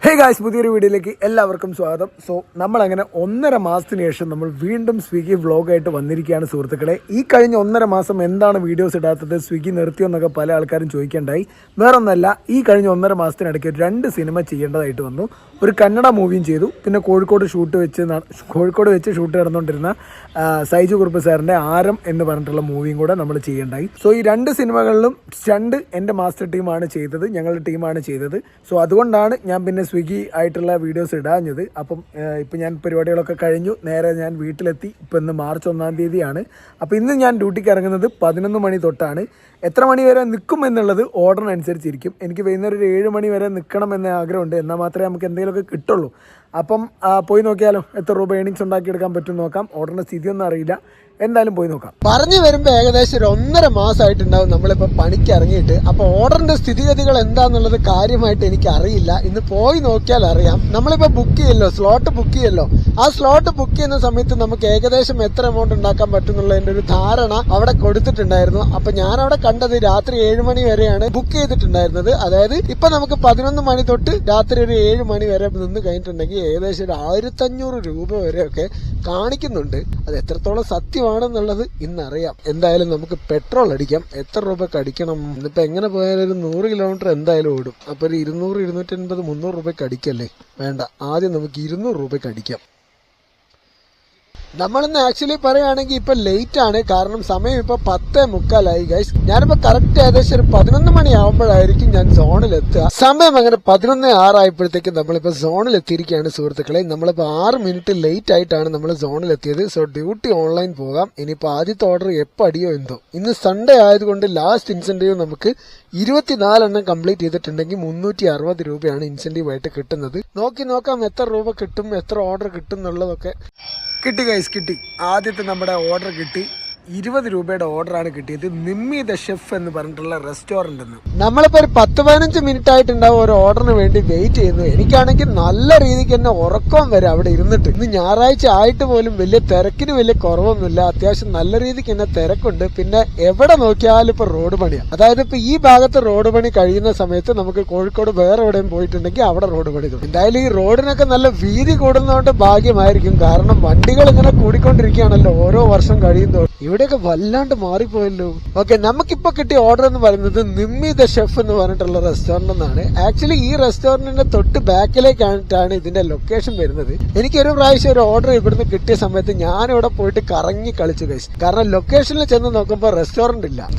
Hey guys, പുതിയൊരു വീഡിയോയിലേക്ക് എല്ലാവർക്കും സ്വാഗതം. സോ നമ്മളങ്ങനെ 1.5 മാസത്തിന് ശേഷം നമ്മൾ വീണ്ടും സ്വിഗ്ഗി വ്ളോഗായിട്ട് വന്നിരിക്കുകയാണ് സുഹൃത്തുക്കളെ. ഈ കഴിഞ്ഞ 1.5 മാസം എന്താണ് വീഡിയോസ് ഇടാത്തത്, സ്വിഗ്ഗി നിർത്തിയെന്നൊക്കെ പല ആൾക്കാരും ചോദിക്കേണ്ടായി. വേറൊന്നല്ല, ഈ കഴിഞ്ഞ 1.5 മാസത്തിനിടയ്ക്ക് 2 സിനിമ ചെയ്യേണ്ടതായിട്ട് വന്നു. ഒരു കന്നഡ മൂവിയും ചെയ്തു, പിന്നെ കോഴിക്കോട് വെച്ച് ഷൂട്ട് നടന്നുകൊണ്ടിരുന്ന സൈജു കുറുപ്പ് സാറിൻ്റെ ആരം എന്ന് പറഞ്ഞിട്ടുള്ള മൂവിയും കൂടെ നമ്മൾ ചെയ്യേണ്ടായി. സോ ഈ 2 സിനിമകളിലും സ്റ്റണ്ട് എൻ്റെ മാസ്റ്റർ ടീമാണ് ചെയ്തത്, ഞങ്ങളുടെ ടീമാണ് ചെയ്തത്. സോ അതുകൊണ്ടാണ് ഞാൻ പിന്നെ സ്വിഗ്ഗി ആയിട്ടുള്ള വീഡിയോസ് ഇടാഞ്ഞത്. അപ്പം ഇപ്പം ഞാൻ പരിപാടികളൊക്കെ കഴിഞ്ഞു, നേരെ ഞാൻ വീട്ടിലെത്തി. ഇപ്പം ഇന്ന് മാർച്ച് 1-ാം തീയതിയാണ്. അപ്പോൾ ഇന്ന് ഞാൻ ഡ്യൂട്ടിക്ക് ഇറങ്ങുന്നത് 11 മണി തൊട്ടാണ്. എത്ര മണി വരെ നിൽക്കും എന്നുള്ളത് ഓർഡറിനനുസരിച്ചിരിക്കും. എനിക്ക് വൈകുന്നേരം ഒരു 7 മണി വരെ നിൽക്കണം എന്ന ആഗ്രഹമുണ്ട്, എന്നാൽ മാത്രമേ നമുക്ക് എന്തെങ്കിലുമൊക്കെ കിട്ടുള്ളൂ. അപ്പം പോയി നോക്കിയാലോ, എത്ര രൂപ ഏണിങ്സ് ഉണ്ടാക്കിയെടുക്കാൻ പറ്റും നോക്കാം. ഓർഡറിൻ്റെ സ്ഥിതിയൊന്നും അറിയില്ല, എന്തായാലും പോയി നോക്കാം. പറഞ്ഞു വരുമ്പോൾ ഏകദേശം ഒരു 1.5 മാസമായിട്ടുണ്ടാവും നമ്മളിപ്പോൾ പണിക്ക് ഇറങ്ങിയിട്ട്. അപ്പോൾ ഓർഡറിന്റെ സ്ഥിതിഗതികൾ എന്താന്നുള്ളത് കാര്യമായിട്ട് എനിക്ക് അറിയില്ല. ഇന്ന് പോയി നോക്കിയാൽ അറിയാം. നമ്മളിപ്പോൾ ബുക്ക് ചെയ്യല്ലോ, സ്ലോട്ട് ബുക്ക് ചെയ്യല്ലോ. ആ സ്ലോട്ട് ബുക്ക് ചെയ്യുന്ന സമയത്ത് നമുക്ക് ഏകദേശം എത്ര എമൗണ്ട് ഉണ്ടാക്കാൻ പറ്റും എന്നുള്ളതിന്റെ ഒരു ധാരണ അവിടെ കൊടുത്തിട്ടുണ്ടായിരുന്നു. അപ്പൊ ഞാൻ അവിടെ കണ്ടത് രാത്രി 7 മണി വരെയാണ് ബുക്ക് ചെയ്തിട്ടുണ്ടായിരുന്നത്. അതായത് ഇപ്പൊ നമുക്ക് 11 മണി തൊട്ട് രാത്രി ഒരു 7 മണി വരെ നിന്ന് കഴിഞ്ഞിട്ടുണ്ടെങ്കിൽ ഏകദേശം ഒരു 1500 രൂപ വരെയൊക്കെ കാണിക്കുന്നുണ്ട്. അത് എത്രത്തോളം സത്യമാണെന്നുള്ളത് ഇന്നറിയാം. എന്തായാലും നമുക്ക് പെട്രോൾ അടിക്കാം. എത്ര രൂപയ്ക്ക് അടിക്കണം? ഇന്നിപ്പോ എങ്ങനെ പോയാലും ഒരു 100 കിലോമീറ്റർ എന്തായാലും ഓടും. അപ്പൊ ഒരു 200, 250, 300 രൂപയ്ക്ക് അടിക്കല്ലേ? വേണ്ട, ആദ്യം നമുക്ക് 200 രൂപയ്ക്ക് അടിക്കാം. നമ്മളിന്ന് ആക്ച്വലി പറയുകയാണെങ്കിൽ ഇപ്പൊ ലേറ്റ് ആണ്, കാരണം സമയം ഇപ്പൊ 10:45 ഗൈസ്. ഞാനിപ്പോ കറക്റ്റ് ഏകദേശം ഒരു 11 മണി ആവുമ്പോഴായിരിക്കും ഞാൻ സോണിൽ എത്തുക. സമയം അങ്ങനെ 11:06 ആയപ്പോഴത്തേക്കും നമ്മളിപ്പോ സോണിൽ എത്തിയിരിക്കുകയാണ് സുഹൃത്തുക്കളെ. നമ്മളിപ്പോ 6 മിനിറ്റ് ലേറ്റ് ആയിട്ടാണ് നമ്മൾ സോണിൽ എത്തിയത്. സോ ഡ്യൂട്ടി ഓൺലൈൻ പോകാം. ഇനിയിപ്പോ ആദ്യത്തെ ഓർഡർ എപ്പോൾ അടിയോ എന്തോ. ഇന്ന് സൺഡേ ആയതുകൊണ്ട് ലാസ്റ്റ് ഇൻസെന്റീവ് നമുക്ക് 24 എണ്ണം കംപ്ലീറ്റ് ചെയ്തിട്ടുണ്ടെങ്കിൽ 360 രൂപയാണ് ഇൻസെന്റീവ് ആയിട്ട് കിട്ടുന്നത്. നോക്കാം എത്ര രൂപ കിട്ടും, എത്ര ഓർഡർ കിട്ടും എന്നുള്ളതൊക്കെ. കിട്ടി ഗൈസ്, കിട്ടി. ആദ്യത്തെ നമ്മുടെ ഓർഡർ കിട്ടി. 20 രൂപയുടെ ഓർഡറാണ് കിട്ടിയത്. നിമ്മി ദ ഷെഫ് എന്ന് പറഞ്ഞിട്ടുള്ള റെസ്റ്റോറന്റ്. നമ്മളിപ്പോ ഒരു 10-15 മിനിറ്റ് ആയിട്ടുണ്ടാവും ഒരു ഓർഡറിന് വേണ്ടി വെയിറ്റ് ചെയ്യുന്നു. എനിക്കാണെങ്കിൽ നല്ല രീതിക്ക് തന്നെ ഉറക്കം വരെ അവിടെ ഇരുന്നിട്ട്. ഇന്ന് ഞായറാഴ്ച ആയിട്ട് പോലും വലിയ തിരക്കിന് വലിയ കുറവൊന്നുമില്ല. അത്യാവശ്യം നല്ല രീതിക്ക് തന്നെ തിരക്കുണ്ട്. പിന്നെ എവിടെ നോക്കിയാലും ഇപ്പൊ റോഡ് പണിയാണ്. അതായത് ഇപ്പൊ ഈ ഭാഗത്ത് റോഡ് പണി കഴിയുന്ന സമയത്ത് നമുക്ക് കോഴിക്കോട് വേറെ എവിടെയും പോയിട്ടുണ്ടെങ്കിൽ അവിടെ റോഡ് പണി തുടങ്ങും. എന്തായാലും ഈ റോഡിനൊക്കെ നല്ല വീതി കൂടുന്നതുകൊണ്ട് ഭാഗ്യമായിരിക്കും. കാരണം വണ്ടികൾ ഇങ്ങനെ കൂടിക്കൊണ്ടിരിക്കുകയാണല്ലോ ഓരോ വർഷം കഴിയുമ്പോൾ. ഇവിടെയൊക്കെ വല്ലാണ്ട് മാറിപ്പോയല്ലോ. ഓക്കെ, നമുക്കിപ്പോ കിട്ടിയ ഓർഡർ എന്ന് പറയുന്നത് നിമ്മി ദ ഷെഫ് എന്ന് പറഞ്ഞിട്ടുള്ള റെസ്റ്റോറന്റ് എന്നാണ്. ആക്ച്വലി ഈ റെസ്റ്റോറന്റിന്റെ തൊട്ട് ബാക്കിലേക്കായിട്ടാണ് ഇതിന്റെ ലൊക്കേഷൻ വരുന്നത്. എനിക്കൊരു പ്രാവശ്യം ഒരു ഓർഡർ ഇവിടുന്ന് കിട്ടിയ സമയത്ത് ഞാനിവിടെ പോയിട്ട് കറങ്ങി കളിച്ചു കഴിച്ചു. കാരണം ലൊക്കേഷനിൽ ചെന്ന് നോക്കുമ്പോൾ റെസ്റ്റോറന്റ് ഇല്ല.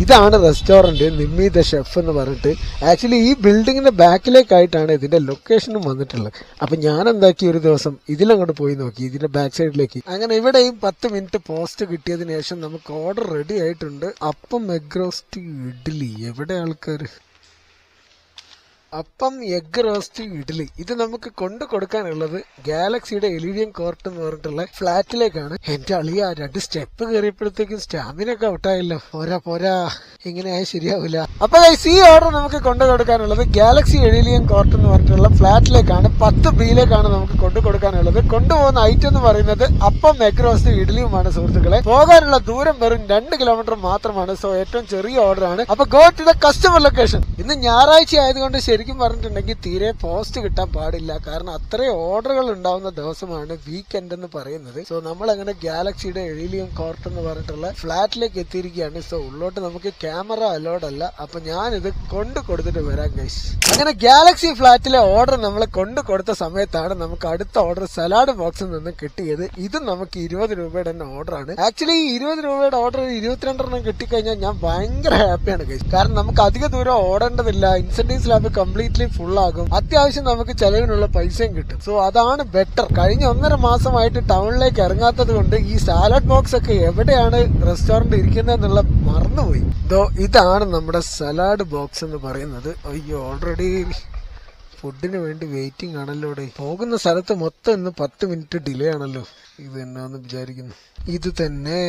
ഇതാണ് റെസ്റ്റോറന്റ് നിമ്മി ദ ഷെഫ് എന്ന് പറഞ്ഞിട്ട്. ആക്ച്വലി ഈ ബിൽഡിങ്ങിന്റെ ബാക്കിലേക്കായിട്ടാണ് ഇതിന്റെ ലൊക്കേഷനും വന്നിട്ടുള്ളത്. അപ്പൊ ഞാൻ എന്താക്കി, ഒരു ദിവസം ഇതിലങ്ങോട്ട് പോയി നോക്കി, ഇതിന്റെ ബാക്ക് സൈഡിലേക്ക്. അങ്ങനെ ഇവിടെയും 10 മിനിറ്റ് പോസ്റ്റ് കിട്ടിയതിനു ശേഷം നമുക്ക് ഓർഡർ റെഡി ആയിട്ടുണ്ട്. അപ്പം എഗ് റോസ്റ്റ് ഇഡ്ഡലി. എവിടെ ആൾക്കാർ? അപ്പം എഗ് റോസ്റ്റ് ഇഡ്ഡലി. ഇത് നമുക്ക് കൊണ്ടു കൊടുക്കാനുള്ളത് ഗാലക്സിയുടെ എലിഡിയൻ കോർട്ട് എന്ന് പറഞ്ഞിട്ടുള്ള ഫ്ലാറ്റിലേക്കാണ്. എന്റെ അളിയ 2 സ്റ്റെപ്പ് കയറിയപ്പോഴത്തേക്കും സ്റ്റാമിന ഒക്കെ ഔട്ടായല്ലോ. പോരാ, ഇങ്ങനെയായി ശരിയാവില്ല. അപ്പൊ ഈ ഓർഡർ നമുക്ക് കൊണ്ടു കൊടുക്കാനുള്ളത് ഗാലക്സി എലിഡിയൻ കോർട്ട് എന്ന് പറഞ്ഞിട്ടുള്ള ഫ്ലാറ്റിലേക്കാണ്. 10B നമുക്ക് കൊണ്ടു കൊടുക്കാനുള്ളത്. കൊണ്ടുപോകുന്ന ഐറ്റം എന്ന് പറയുന്നത് അപ്പം എഗ് റോസ്റ്റ് ഇഡ്ഡലിയുമാണ് സുഹൃത്തുക്കളെ. പോകാനുള്ള ദൂരം വെറും 2 കിലോമീറ്റർ മാത്രമാണ്. സോ ഏറ്റവും ചെറിയ ഓർഡർ ആണ്. അപ്പൊ go to the customer location. ഇന്ന് ഞായറാഴ്ച ആയതുകൊണ്ട് ശരിക്കും പറഞ്ഞിട്ടുണ്ടെങ്കിൽ തീരെ പോസ്റ്റ് കിട്ടാൻ പാടില്ല. കാരണം അത്രയും ഓർഡറുകൾ ഉണ്ടാവുന്ന ദിവസമാണ് വീക്കെൻഡ് എന്ന് പറയുന്നത്. സോ നമ്മൾ അങ്ങനെ ഗാലക്സിയുടെ എലിഡിയൻ കോർട്ട് എന്ന് പറഞ്ഞിട്ടുള്ള ഫ്ലാറ്റിലേക്ക് എത്തിയിരിക്കുകയാണ്. സോ ഉള്ളോട്ട് നമുക്ക് ക്യാമറ അലോഡ് അല്ല. അപ്പൊ ഞാനിത് കൊണ്ടു കൊടുത്തിട്ട് വരാം ഗൈസ്. അങ്ങനെ ഗാലക്സി ഫ്ലാറ്റിലെ ഓർഡർ നമ്മൾ കൊണ്ടു കൊടുത്ത സമയത്താണ് നമുക്ക് അടുത്ത ഓർഡർ സലാഡ് ബോക്സിൽ നിന്ന് കിട്ടിയത്. ഇതും നമുക്ക് 20 രൂപയുടെ തന്നെ ഓർഡറാണ്. ആക്ച്വലി ഈ 20 രൂപയുടെ ഓർഡർ 22 എണ്ണം കിട്ടിക്കഴിഞ്ഞാൽ ഞാൻ ഭയങ്കര ഹാപ്പിയാണ് ഗൈസ്. കാരണം നമുക്ക് അധിക ദൂരം ഓടേണ്ടതില്ല. ഇൻസെന്റീവ് സ്ലാബ് കംപ്ലീറ്റ്ലി ഫുൾ ആകും. അത്യാവശ്യം നമുക്ക് ചെലവിനുള്ള പൈസയും കിട്ടും. സോ അതാണ് ബെറ്റർ. കഴിഞ്ഞ 1.5 മാസമായിട്ട് ടൗണിലേക്ക് ഇറങ്ങാത്തത് കൊണ്ട് ഈ സാലഡ് ബോക്സ് ഒക്കെ എവിടെയാണ് റെസ്റ്റോറന്റ് ഇരിക്കുന്നത് എന്നുള്ള മറന്നുപോയി. ഇതാണ് നമ്മുടെ സലാഡ് ബോക്സ് എന്ന് പറയുന്നത്. അയ്യോ, ഓൾറെഡി ഫുഡിന് വേണ്ടി വെയിറ്റിംഗ് ആണല്ലോ. പോകുന്ന സ്ഥലത്ത് മൊത്തം ഇന്ന് 10 മിനിറ്റ് ഡിലേ ആണല്ലോ. ഇത് എന്നാന്ന് വിചാരിക്കുന്നു. ഇത് തന്നെ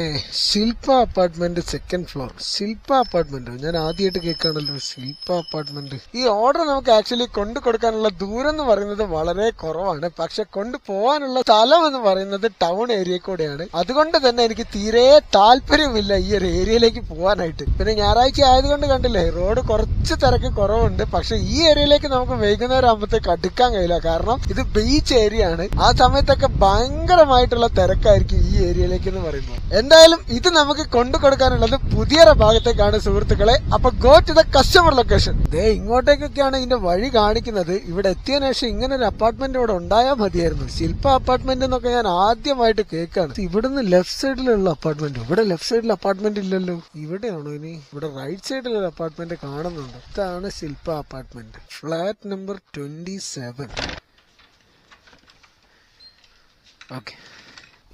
ശില്പ അപ്പാർട്ട്മെന്റ് 2nd ഫ്ലോർ. ശില്പ അപ്പാർട്ട്മെന്റ് ഞാൻ ആദ്യമായിട്ട് കേൾക്കാണല്ലോ, ശില്പ അപ്പാർട്ട്മെന്റ്. ഈ ഓർഡർ നമുക്ക് ആക്ച്വലി കൊണ്ടു കൊടുക്കാനുള്ള ദൂരം എന്ന് പറയുന്നത് വളരെ കുറവാണ്. പക്ഷെ കൊണ്ടുപോകാനുള്ള സ്ഥലം എന്ന് പറയുന്നത് ടൗൺ ഏരിയ കൂടെയാണ്. അതുകൊണ്ട് തന്നെ എനിക്ക് തീരെ താല്പര്യമില്ല ഈ ഒരു ഏരിയയിലേക്ക് പോകാനായിട്ട്. പിന്നെ ഞായറാഴ്ച ആയതുകൊണ്ട് കണ്ടില്ലേ, റോഡ് കുറച്ച് തിരക്ക് കുറവുണ്ട്. പക്ഷെ ഈ ഏരിയയിലേക്ക് നമുക്ക് വൈകുന്നേരം വൈകുന്നേരം ആകുമ്പോഴത്തേക്ക് അടുക്കാൻ കഴിയില്ല. കാരണം ഇത് ബീച്ച് ഏരിയ ആണ്. ആ സമയത്തൊക്കെ ഭയങ്കരമായിട്ടുള്ള തിരക്കായിരിക്കും ഈ ഏരിയയിലേക്ക് എന്ന് പറയുമ്പോൾ. എന്തായാലും ഇത് നമുക്ക് കൊണ്ടു കൊടുക്കാനുള്ളത് പുതിയൊരു ഭാഗത്തേക്കാണ് സുഹൃത്തുക്കളെ. അപ്പൊ go to the customer location. ഇങ്ങോട്ടേക്കൊക്കെയാണ് ഇതിന്റെ വഴി കാണിക്കുന്നത്. ഇവിടെ എത്തിയതിനു ശേഷം ഇങ്ങനെ ഒരു അപ്പാർട്ട്മെന്റ് ഇവിടെ ഉണ്ടായാൽ മതിയായിരുന്നു. ശില്പ അപ്പാർട്ട്മെന്റ് എന്നൊക്കെ ഞാൻ ആദ്യമായിട്ട് കേൾക്കാണ്. ഇവിടുന്ന് ലെഫ്റ്റ് സൈഡിലുള്ള അപ്പാർട്ട്മെന്റ്, ഇവിടെ ലെഫ്റ്റ് സൈഡിൽ അപ്പാർട്ട്മെന്റ് ഇല്ലല്ലോ. ഇവിടെയാണോ ഇനി? ഇവിടെ റൈറ്റ് സൈഡിലൊരു അപ്പാർട്ട്മെന്റ് കാണുന്നുണ്ട്. ഇതാണ് Shilpa apartment, flat number 27.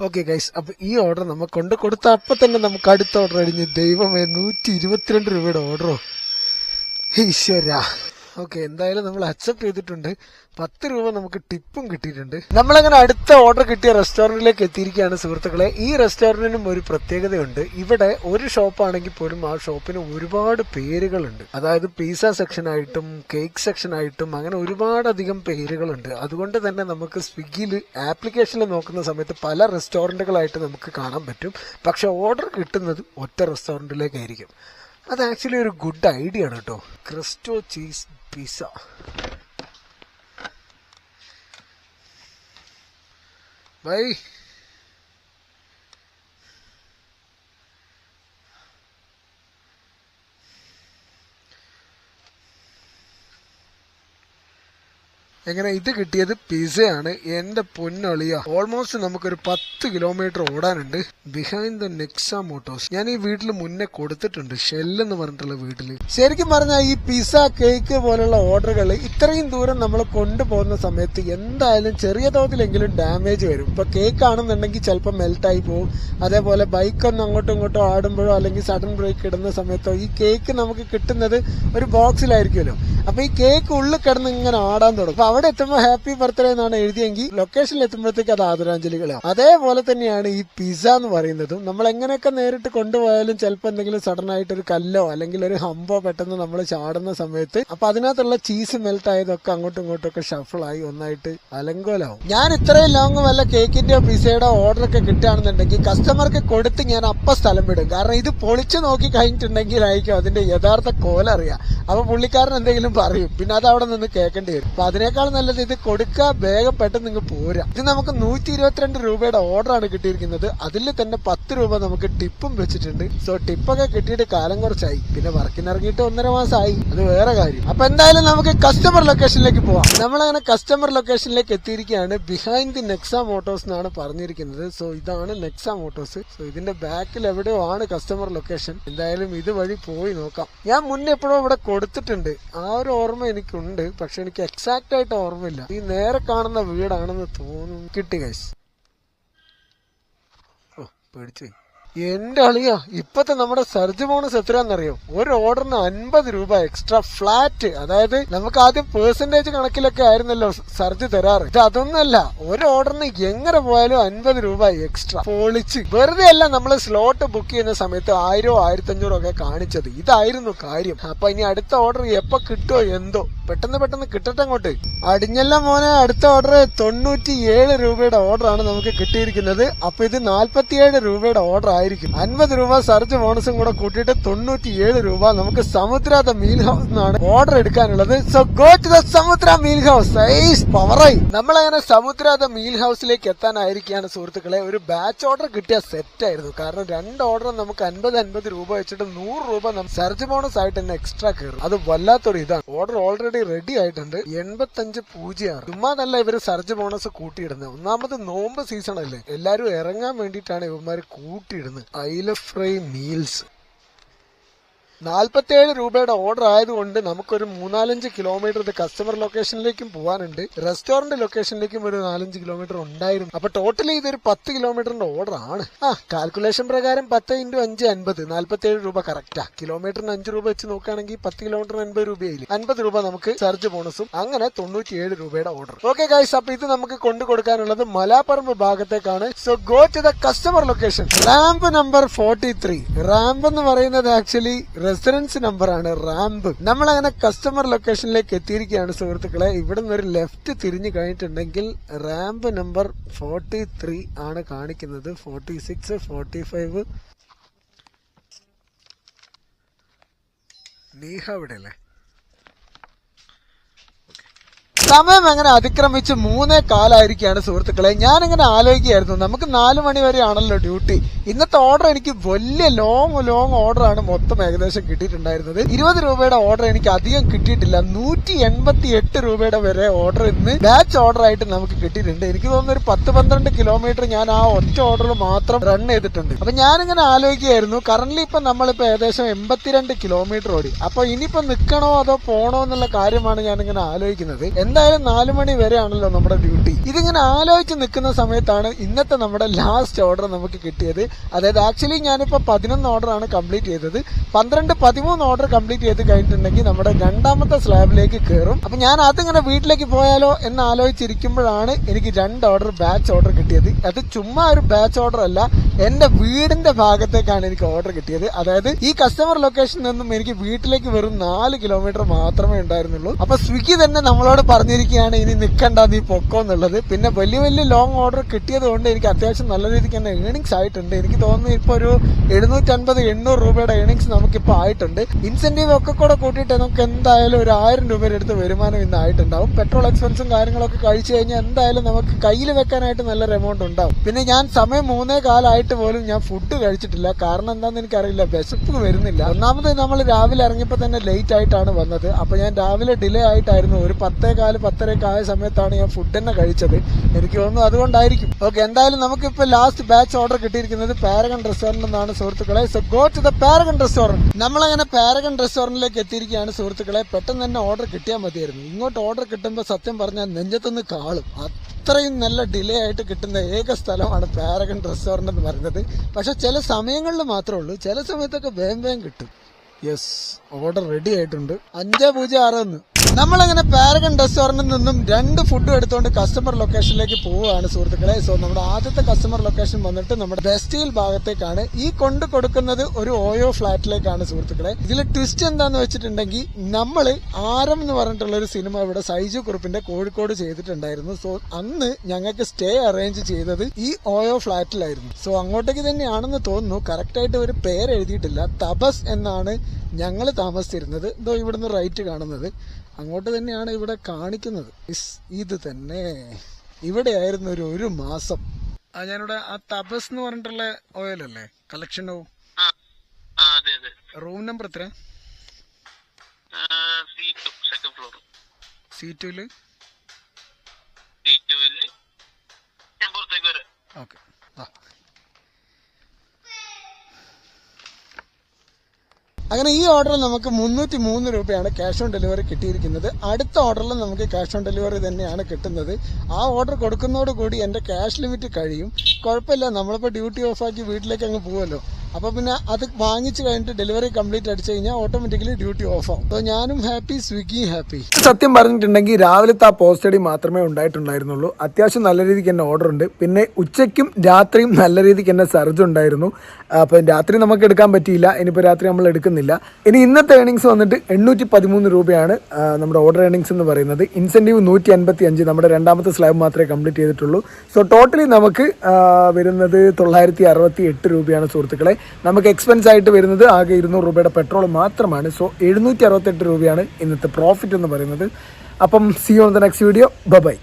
Okay guys, അപ്പൊ ഈ ഓർഡർ നമുക്ക് കൊണ്ട് കൊടുത്ത അപ്പൊ തന്നെ നമുക്ക് അടുത്ത ഓർഡർ അടിഞ്ഞ്. ദൈവമേ, 122 രൂപയുടെ ഓർഡറോ, ഈശ്വരാ. ഓക്കെ, എന്തായാലും നമ്മൾ അക്സെപ്റ്റ് ചെയ്തിട്ടുണ്ട്. 10 രൂപ നമുക്ക് ടിപ്പും കിട്ടിയിട്ടുണ്ട്. നമ്മളങ്ങനെ അടുത്ത ഓർഡർ കിട്ടിയ റെസ്റ്റോറന്റിലേക്ക് എത്തിയിരിക്കുകയാണ് സുഹൃത്തുക്കളെ. ഈ റെസ്റ്റോറന്റിനും ഒരു പ്രത്യേകതയുണ്ട്. ഇവിടെ ഒരു ഷോപ്പാണെങ്കിൽ പോലും ആ ഷോപ്പിന് ഒരുപാട് പേരുകളുണ്ട്. അതായത് പിസ്സ സെക്ഷൻ ആയിട്ടും കേക്ക് സെക്ഷൻ ആയിട്ടും അങ്ങനെ ഒരുപാടധികം പേരുകളുണ്ട്. അതുകൊണ്ട് തന്നെ നമുക്ക് സ്വിഗ്ഗിയിൽ ആപ്ലിക്കേഷനിൽ നോക്കുന്ന സമയത്ത് പല റെസ്റ്റോറന്റുകളായിട്ട് നമുക്ക് കാണാൻ പറ്റും. പക്ഷെ ഓർഡർ കിട്ടുന്നത് ഒറ്റ റെസ്റ്റോറന്റിലേക്കായിരിക്കും. അത് ആക്ച്വലി ഒരു ഗുഡ് ഐഡിയ ആണ് കേട്ടോ. Cristo cheese pizza. ബൈ. എങ്ങനെ ഇത് കിട്ടിയത് പിസയാണ്. എന്റെ പൊന്നളിയ, ഓൾമോസ്റ്റ് നമുക്കൊരു 10 കിലോമീറ്റർ ഓടാനുണ്ട്. Behind the Nexa Motors. ഞാൻ ഈ വീട്ടിൽ മുന്നേ കൊടുത്തിട്ടുണ്ട്, ഷെല്ല് എന്ന് പറഞ്ഞിട്ടുള്ള വീട്ടില്. ശരിക്കും പറഞ്ഞാൽ ഈ പിസ്സ കേക്ക് പോലുള്ള ഓർഡറുകൾ ഇത്രയും ദൂരം നമ്മൾ കൊണ്ടുപോകുന്ന സമയത്ത് എന്തായാലും ചെറിയ തോതിലെങ്കിലും ഡാമേജ് വരും. ഇപ്പൊ കേക്ക് ആണെന്നുണ്ടെങ്കിൽ ചിലപ്പോൾ മെൽട്ടായി പോകും. അതേപോലെ ബൈക്കൊന്നും അങ്ങോട്ടും ഇങ്ങോട്ടോ ആടുമ്പോഴോ അല്ലെങ്കിൽ സഡൻ ബ്രേക്ക് ഇടുന്ന സമയത്തോ ഈ കേക്ക് നമുക്ക് കിട്ടുന്നത് ഒരു ബോക്സിലായിരിക്കുമല്ലോ. അപ്പൊ ഈ കേക്ക് ഉള്ളിൽ കിടന്ന് ഇങ്ങനെ ആടാൻ തുടങ്ങും. അപ്പൊ അവിടെ എത്തുമ്പോൾ ഹാപ്പി ബർത്ത്ഡേ എന്നാണ് എഴുതിയെങ്കിൽ ലൊക്കേഷനിൽ എത്തുമ്പോഴത്തേക്ക് അത് ആദരാഞ്ജലികളാണ്. അതേപോലെ തന്നെയാണ് ഈ പിസ്സ എന്ന് പറയുന്നതും. നമ്മൾ എങ്ങനെയൊക്കെ നേരിട്ട് കൊണ്ടുപോയാലും ചിലപ്പോൾ എന്തെങ്കിലും സഡൻ ആയിട്ട് ഒരു കല്ലോ അല്ലെങ്കിൽ ഒരു ഹമ്പോ പെട്ടെന്ന് നമ്മൾ ചാടുന്ന സമയത്ത് അപ്പൊ അതിനകത്തുള്ള ചീസ് മെൽറ്റ് ആയതൊക്കെ അങ്ങോട്ടും ഇങ്ങോട്ടും ഒക്കെ ഷഫിളായി ഒന്നായിട്ട് അലങ്കോലാവും. ഞാൻ ഇത്രയും ലോങ് വല്ല കേക്കിന്റെയോ പിസ്സയുടെ ഓർഡർ ഒക്കെ കിട്ടുകയാണെന്നുണ്ടെങ്കിൽ കസ്റ്റമർക്ക് കൊടുത്ത് ഞാൻ അപ്പ സ്ഥലം വിടും. കാരണം ഇത് പൊളിച്ചു നോക്കി കഴിഞ്ഞിട്ടുണ്ടെങ്കിലായിരിക്കും അതിന്റെ യഥാർത്ഥ കോലറിയാം. അപ്പൊ പുള്ളിക്കാരൻ എന്തെങ്കിലും പറയും, പിന്നെ അത് അവിടെ നിന്ന് കേൾക്കേണ്ടി വരും. അപ്പൊ അതിനേക്കാൾ നല്ലത് ഇത് കൊടുക്കുക, വേഗം പെട്ടെന്ന് നിങ്ങൾ പോരാ. ഇത് നമുക്ക് 122 രൂപയുടെ ഓർഡർ ആണ് കിട്ടിയിരിക്കുന്നത്. അതിൽ തന്നെ 10 രൂപ നമുക്ക് ടിപ്പും വെച്ചിട്ടുണ്ട്. സോ ടിപ്പൊക്കെ കിട്ടിയിട്ട് കാലം കുറച്ചായി, പിന്നെ വർക്കിനിറങ്ങിയിട്ട് 1.5 മാസമായി, അത് വേറെ കാര്യം. അപ്പൊ എന്തായാലും നമുക്ക് കസ്റ്റമർ ലൊക്കേഷനിലേക്ക് പോവാം. നമ്മളങ്ങനെ കസ്റ്റമർ ലൊക്കേഷനിലേക്ക് എത്തിയിരിക്കുകയാണ്. ബിഹൈൻഡ് ദി നെക്സ മോട്ടോഴ്സ് എന്നാണ് പറഞ്ഞിരിക്കുന്നത്. സോ ഇതാണ് നെക്സ മോട്ടോഴ്സ്. സോ ഇതിന്റെ ബാക്കിൽ എവിടെയോ ആണ് കസ്റ്റമർ ലൊക്കേഷൻ. എന്തായാലും ഇത് വഴി പോയി നോക്കാം. ഞാൻ മുന്നേ എപ്പോഴും ഇവിടെ കൊടുത്തിട്ടുണ്ട്, ആ ഒരു ഓർമ്മ എനിക്കുണ്ട്. പക്ഷെ എനിക്ക് എക്സാക്ട് ആയിട്ട് ഓർമ്മയില്ല. ഈ നേരെ കാണുന്ന വീടാണെന്ന് തോന്നുന്നു. കിട്ടി ഗൈസ്. ഓ, പേടിച്ചു. എന്റെ അളിയ, ഇപ്പത്തെ നമ്മുടെ സർജ് ബോണസ് എത്രയാണെന്നറിയോ? ഒരു ഓർഡറിന് 50 രൂപ എക്സ്ട്രാ ഫ്ലാറ്റ്. അതായത് നമുക്ക് ആദ്യം പെർസെന്റേജ് കണക്കിലൊക്കെ ആയിരുന്നല്ലോ സർജ് തരാറ്. ഇത് അതൊന്നല്ല, ഒരു ഓർഡറിന് എങ്ങനെ പോയാലും 50 രൂപ എക്സ്ട്രാ. പൊളിച്ച്. വെറുതെ അല്ല നമ്മൾ സ്ലോട്ട് ബുക്ക് ചെയ്യുന്ന സമയത്ത് 1000 1500 ഒക്കെ കാണിച്ചത്. ഇതായിരുന്നു കാര്യം. അപ്പൊ ഇനി അടുത്ത ഓർഡർ എപ്പോ കിട്ടുമോ എന്തോ. പെട്ടെന്ന് കിട്ടട്ടെ അങ്ങോട്ട്. അടിഞ്ഞല്ല മോനെ, അടുത്ത ഓർഡർ 97 രൂപയുടെ ഓർഡർ ആണ് നമുക്ക് കിട്ടിയിരിക്കുന്നത്. അപ്പൊ ഇത് 47 രൂപയുടെ ഓർഡർ ആയിരിക്കും. 50 രൂപ സർജ് ബോണസും കൂടെ കൂട്ടിയിട്ട് 97 രൂപ നമുക്ക് സമുദ്ര ദ മീൽ ഹൗസ് എന്നാണ് ഓർഡർ എടുക്കാനുള്ളത്. So go to the Samudra meal house. പവറായി. നമ്മളങ്ങനെ സമുദ്ര ദ മീൽ ഹൗസിലേക്ക് എത്താനായിരിക്കുകയാണ് സുഹൃത്തുക്കളെ. ഒരു ബാച്ച് ഓർഡർ കിട്ടിയ സെറ്റ് ആയിരുന്നു. കാരണം 2 ഓർഡർ നമുക്ക് 50 രൂപ വെച്ചിട്ട് 100 രൂപ സർജ് ബോണസ് ആയിട്ട് തന്നെ എക്സ്ട്രാ കയറും. അത് വല്ലാത്തൊരു ഇതാണ്. ഓർഡർ ഓൾറെഡി റെഡി ആയിട്ടുണ്ട്. 8506. ചുമ്മാതല്ല ഇവര് സർജ് ബോണസ് കൂട്ടിയിടുന്നത്. ഒന്നാമത് നോമ്പ് സീസൺ അല്ലേ, എല്ലാരും ഇറങ്ങാൻ വേണ്ടിയിട്ടാണ് ഇവന്മാര് കൂട്ടിയിടുന്നത്. ഐല ഫ്രൈ മീൽസ് 47 രൂപയുടെ ഓർഡർ ആയതുകൊണ്ട് നമുക്കൊരു 3-4 കിലോമീറ്റർ ഇത് കസ്റ്റമർ ലൊക്കേഷനിലേക്കും പോകാനുണ്ട്. റെസ്റ്റോറന്റ് ലൊക്കേഷനിലേക്കും ഒരു 4-5 കിലോമീറ്റർ ഉണ്ടായിരുന്നു. അപ്പൊ ടോട്ടലി ഇതൊരു 10 കിലോമീറ്ററിന്റെ ഓർഡർ ആണ്. കാൽക്കുലേഷൻ പ്രകാരം 10 × 5 50, 47 രൂപ കറക്റ്റാ. കിലോമീറ്ററിന് 5 രൂപ വെച്ച് നോക്കുകയാണെങ്കിൽ 10 കിലോമീറ്ററിന് 80 രൂപയായില്ലേ. 50 രൂപ നമുക്ക് സർജ് ബോണസും. അങ്ങനെ 97 രൂപയുടെ ഓർഡർ. ഓക്കെ ഗൈസ്, അപ്പൊ ഇത് നമുക്ക് കൊണ്ടു കൊടുക്കാനുള്ളത് മലാപ്പറമ്പ് ഭാഗത്തേക്കാണ്. So go to the customer location. Ramp number 43. Ramp എന്ന് പറയുന്നത് ആക്ച്വലി റെസിഡൻസ് നമ്പർ ആണ്. റാമ്പ്. നമ്മൾ അങ്ങനെ കസ്റ്റമർ ലൊക്കേഷനിലേക്ക് എത്തിയിരിക്കുകയാണ് സുഹൃത്തുക്കളെ. ഇവിടെ നിന്ന് ഒരു ലെഫ്റ്റ് തിരിഞ്ഞു കഴിഞ്ഞിട്ടുണ്ടെങ്കിൽ റാമ്പ് നമ്പർ 43 ആണ് കാണിക്കുന്നത്. 46 45 നീഹ ഇവിടെ അല്ലേ? സമയം അങ്ങനെ അതിക്രമിച്ച് 3:15 സുഹൃത്തുക്കളെ. ഞാനിങ്ങനെ ആലോചിക്കുകയായിരുന്നു, നമുക്ക് 4 മണി വരെയാണല്ലോ ഡ്യൂട്ടി. ഇന്നത്തെ ഓർഡർ എനിക്ക് വലിയ ലോങ് ഓർഡർ ആണ് മൊത്തം ഏകദേശം കിട്ടിയിട്ടുണ്ടായിരുന്നത്. 20 രൂപയുടെ ഓർഡർ എനിക്ക് അധികം കിട്ടിയിട്ടില്ല. 188 രൂപയുടെ വരെ ഓർഡർ ഇന്ന് ബാച്ച് ഓർഡർ ആയിട്ട് നമുക്ക് കിട്ടിയിട്ടുണ്ട്. എനിക്ക് തോന്നുന്നു ഒരു 10-12 കിലോമീറ്റർ ഞാൻ ആ ഒറ്റ ഓർഡറിൽ മാത്രം റൺ ചെയ്തിട്ടുണ്ട്. അപ്പൊ ഞാനിങ്ങനെ ആലോചിക്കുകയായിരുന്നു, കറന്റ് ഇപ്പൊ നമ്മളിപ്പോ ഏകദേശം 82 കിലോമീറ്റർ ഓടി. അപ്പൊ ഇനിയിപ്പോ നിൽക്കണോ അതോ പോണോ എന്നുള്ള കാര്യമാണ് ഞാനിങ്ങനെ ആലോചിക്കുന്നത്. എന്തായാലും 4 മണി വരെയാണല്ലോ നമ്മുടെ ഡ്യൂട്ടി. ഇതിങ്ങനെ ആലോചിച്ച് നിൽക്കുന്ന സമയത്താണ് ഇന്നത്തെ നമ്മുടെ ലാസ്റ്റ് ഓർഡർ നമുക്ക് കിട്ടിയത്. അതായത് ആക്ച്വലി ഞാനിപ്പോ 11 ഓർഡർ ആണ് കംപ്ലീറ്റ് ചെയ്തത്. 12-13 ഓർഡർ കംപ്ലീറ്റ് ചെയ്ത് കഴിഞ്ഞിട്ടുണ്ടെങ്കിൽ നമ്മുടെ രണ്ടാമത്തെ സ്ലാബിലേക്ക് കയറും. അപ്പൊ ഞാൻ അതിങ്ങനെ വീട്ടിലേക്ക് പോയാലോ എന്ന് ആലോചിച്ചിരിക്കുമ്പോഴാണ് എനിക്ക് 2 ഓർഡർ ബാച്ച് ഓർഡർ കിട്ടിയത്. അത് ചുമ്മാ ഒരു ബാച്ച് ഓർഡർ അല്ല, എന്റെ വീടിന്റെ ഭാഗത്തേക്കാണ് എനിക്ക് ഓർഡർ കിട്ടിയത്. അതായത് ഈ കസ്റ്റമർ ലൊക്കേഷനിൽ നിന്നും എനിക്ക് വീട്ടിലേക്ക് വെറും 4 കിലോമീറ്റർ മാത്രമേ ഉണ്ടായിരുന്നുള്ളൂ. അപ്പൊ സ്വിഗ്ഗി തന്നെ നമ്മളോട് പറഞ്ഞിരിക്കുകയാണ് ഇനി നിൽക്കണ്ട, നീ പൊക്കോ എന്നുള്ളത്. പിന്നെ വലിയ ലോങ് ഓർഡർ കിട്ടിയത് കൊണ്ട് എനിക്ക് അത്യാവശ്യം നല്ല രീതിക്ക് തന്നെ ഏണിങ്സ് ആയിട്ടുണ്ട്. എനിക്ക് തോന്നുന്നു ഇപ്പൊ ഒരു 750-800 രൂപയുടെ ഏണിങ്സ് നമുക്കിപ്പോ ആയിട്ടുണ്ട്. ഇൻസെന്റീവ് ഒക്കെ കൂടെ കൂട്ടിയിട്ട് നമുക്ക് എന്തായാലും ഒരു 1000 രൂപയുടെ അടുത്ത് വരുമാനം ഇന്ന് ആയിട്ടുണ്ടാവും. പെട്രോൾ എക്സ്പെൻസും കാര്യങ്ങളൊക്കെ കഴിച്ചു കഴിഞ്ഞാൽ എന്തായാലും നമുക്ക് കയ്യിൽ വെക്കാനായിട്ട് നല്ലൊരു എമൗണ്ട് ഉണ്ടാവും. പിന്നെ ഞാൻ സമയം 3:15 പോലും ഞാൻ ഫുഡ് കഴിച്ചിട്ടില്ല. കാരണം എന്താണെന്ന് എനിക്കറിയില്ല, വിശപ്പ് വരുന്നില്ല. ഒന്നാമത് നമ്മൾ രാവിലെ ഇറങ്ങിയപ്പോൾ തന്നെ ലേറ്റ് ആയിട്ടാണ് വന്നത്. അപ്പൊ ഞാൻ രാവിലെ ഡിലേ ആയിട്ടായിരുന്നു, ഒരു 10:15 ആയ സമയത്താണ് ഞാൻ ഫുഡ് തന്നെ കഴിച്ചത്. എനിക്ക് തോന്നുന്നു അതുകൊണ്ടായിരിക്കും. ഓക്കെ, എന്തായാലും നമുക്കിപ്പോ ലാസ്റ്റ് ബാച്ച് ഓർഡർ കിട്ടിയിരിക്കുന്നത് പാരഗൺ റെസ്റ്റോറന്റ് എന്നാണ് സുഹൃത്തുക്കളെ. So go to the Paragon restaurant. നമ്മളങ്ങനെ പാരഗൺ റെസ്റ്റോറന്റിലേക്ക് എത്തിയിരിക്കുകയാണ് സുഹൃത്തുക്കളെ. പെട്ടെന്ന് തന്നെ ഓർഡർ കിട്ടിയാൽ മതിയായിരുന്നു. ഇങ്ങോട്ട് ഓർഡർ കിട്ടുമ്പോൾ സത്യം പറഞ്ഞാൽ നെഞ്ചത്തുനിന്ന് കാളും. അത്രയും നല്ല ഡിലേ ആയിട്ട് കിട്ടുന്ന ഏക സ്ഥലമാണ് പാരഗൺ റെസ്റ്റോറന്റ് എന്ന് പറയുന്നത്. പക്ഷെ ചില സമയങ്ങളിൽ മാത്രമേ ഉള്ളൂ, ചില സമയത്തൊക്കെ വേഗം കിട്ടും. യെസ്, ഓർഡർ റെഡി ആയിട്ടുണ്ട്. 5:06 നമ്മളങ്ങനെ പാരഗൺ റെസ്റ്റോറന്റിൽ നിന്നും 2 ഫുഡും എടുത്തുകൊണ്ട് കസ്റ്റമർ ലൊക്കേഷനിലേക്ക് പോവുകയാണ് സുഹൃത്തുക്കളെ. സോ നമ്മുടെ ആദ്യത്തെ കസ്റ്റമർ ലൊക്കേഷൻ വന്നിട്ട് നമ്മുടെ വെസ്റ്റ് ഹിൽ ഭാഗത്തേക്കാണ്. ഈ കൊടുക്കുന്നത് ഒരു ഓയോ ഫ്ലാറ്റിലേക്കാണ് സുഹൃത്തുക്കളെ. ഇതിൽ ട്വിസ്റ്റ് എന്താന്ന് വെച്ചിട്ടുണ്ടെങ്കിൽ, നമ്മൾ ആരം എന്ന് പറഞ്ഞിട്ടുള്ള ഒരു സിനിമ ഇവിടെ സൈജു കുറുപ്പിന്റെ കോഴിക്കോട് ചെയ്തിട്ടുണ്ടായിരുന്നു. സോ അന്ന് ഞങ്ങൾക്ക് സ്റ്റേ അറേഞ്ച് ചെയ്തത് ഈ ഓയോ ഫ്ലാറ്റിലായിരുന്നു. സോ അങ്ങോട്ടേക്ക് തന്നെയാണെന്ന് തോന്നുന്നു. കറക്റ്റായിട്ട് ഒരു പേര് എഴുതിയിട്ടില്ല. തപസ് എന്നാണ് ഞങ്ങൾ താമസിച്ചിരുന്നത്. ഇതോ ഇവിടുന്ന് റൈറ്റ് കാണുന്നത് അങ്ങോട്ട് തന്നെയാണ് ഇവിടെ കാണിക്കുന്നത്. ഇത് തന്നെ ഇവിടെയായിരുന്നു ഒരു മാസം. ഞാനിവിടെ ആ തപസ് എന്ന് പറഞ്ഞിട്ടുള്ള ഓയിലല്ലേ കളക്ഷൻ. റൂം നമ്പർ എത്ര? C2 okay. അങ്ങനെ ഈ ഓർഡറിൽ നമുക്ക് 303 രൂപയാണ് ക്യാഷ് ഓൺ ഡെലിവറി കിട്ടിയിരിക്കുന്നത്. അടുത്ത ഓർഡറിൽ നമുക്ക് ക്യാഷ് ഓൺ ഡെലിവറി തന്നെയാണ് കിട്ടുന്നത്. ആ ഓർഡർ കൊടുക്കുന്നതോടുകൂടി എൻ്റെ ക്യാഷ് ലിമിറ്റ് കഴിയും. കുഴപ്പമില്ല, നമ്മളിപ്പോൾ ഡ്യൂട്ടി ഓഫാക്കി വീട്ടിലേക്ക് അങ്ങ് പോകുമല്ലോ. അപ്പോൾ പിന്നെ അത് വാങ്ങിച്ചു കഴിഞ്ഞിട്ട് ഡെലിവറി കംപ്ലീറ്റ് അടിച്ചു കഴിഞ്ഞാൽ ഓട്ടോമാറ്റിക്കലി ഡ്യൂട്ടി ഓഫ് ആവും. അപ്പോൾ ഞാനും ഹാപ്പി, സ്വിഗ്ഗി ഹാപ്പി. സത്യം പറഞ്ഞിട്ടുണ്ടെങ്കിൽ രാവിലത്തെ ആ പോസ്റ്റഡി മാത്രമേ ഉണ്ടായിട്ടുണ്ടായിരുന്നുള്ളൂ. അത്യാവശ്യം നല്ല രീതിക്ക് തന്നെ ഓർഡർ ഉണ്ട്. പിന്നെ ഉച്ചയ്ക്കും രാത്രിയും നല്ല രീതിക്ക് തന്നെ സർജ് ഉണ്ടായിരുന്നു. അപ്പം രാത്രി നമുക്ക് എടുക്കാൻ പറ്റിയില്ല. ഇനിയിപ്പോൾ രാത്രി നമ്മൾ എടുക്കുന്നില്ല. ഇനി ഇന്നത്തെ ഏണിങ്സ് വന്നിട്ട് 813 രൂപയാണ് നമ്മുടെ ഓർഡർ ഏണിങ്സ് എന്ന് പറയുന്നത്. ഇൻസെൻറ്റീവ് 155. നമ്മുടെ രണ്ടാമത്തെ സ്ലാബ് മാത്രമേ കംപ്ലീറ്റ് ചെയ്തിട്ടുള്ളൂ. സോ ടോട്ടലി നമുക്ക് വരുന്നത് 968 രൂപയാണ് സുഹൃത്തുക്കളെ. നമുക്ക് എക്സ്പെൻസ് ആയിട്ട് വരുന്നത് ആകെ 200 രൂപയുടെ പെട്രോൾ മാത്രമാണ്. സോ 768 രൂപയാണ് ഇന്നത്തെ പ്രോഫിറ്റ് എന്ന് പറയുന്നത്. അപ്പം see on the next video. By.